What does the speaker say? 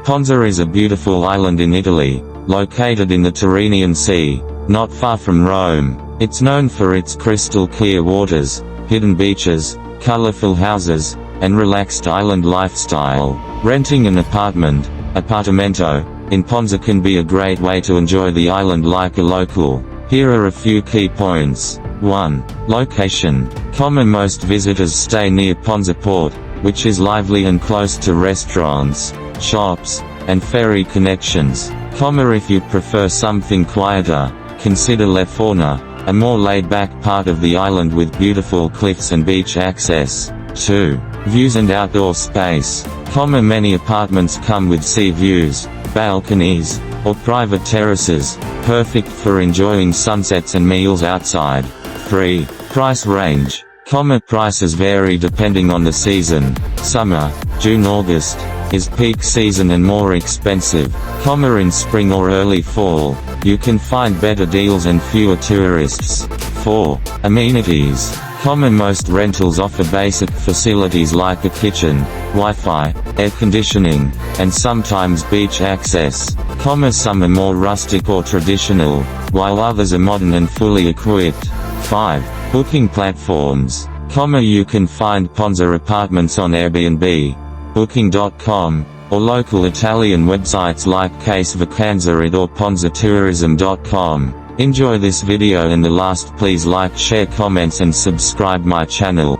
Ponza is a beautiful island in Italy, located in the Tyrrhenian Sea, not far from Rome. It's known for its crystal clear waters, hidden beaches, colorful houses, and relaxed island lifestyle. Renting an apartamento, in Ponza can be a great way to enjoy the island like a local. Here are a few key points. 1. Location. Most visitors stay near Ponza Port, which is lively and close to restaurants, shops, and ferry connections. If you prefer something quieter, consider Le Forno, a more laid-back part of the island with beautiful cliffs and beach access. 2. Views and outdoor space. Many apartments come with sea views, balconies, or private terraces, perfect for enjoying sunsets and meals outside. 3. Price range. Prices vary depending on the season. Summer, June-August, is peak season and more expensive. In spring or early fall, you can find better deals and fewer tourists. 4. Amenities. Most rentals offer basic facilities like a kitchen, Wi-Fi, air conditioning, and sometimes beach access. Some are more rustic or traditional, while others are modern and fully equipped. 5. Booking platforms. You can find Ponza apartments on Airbnb, Booking.com, or local Italian websites like Case Vacanza It or PonzaTourism.com. Enjoy this video and the last, please like, share, comments and subscribe my channel.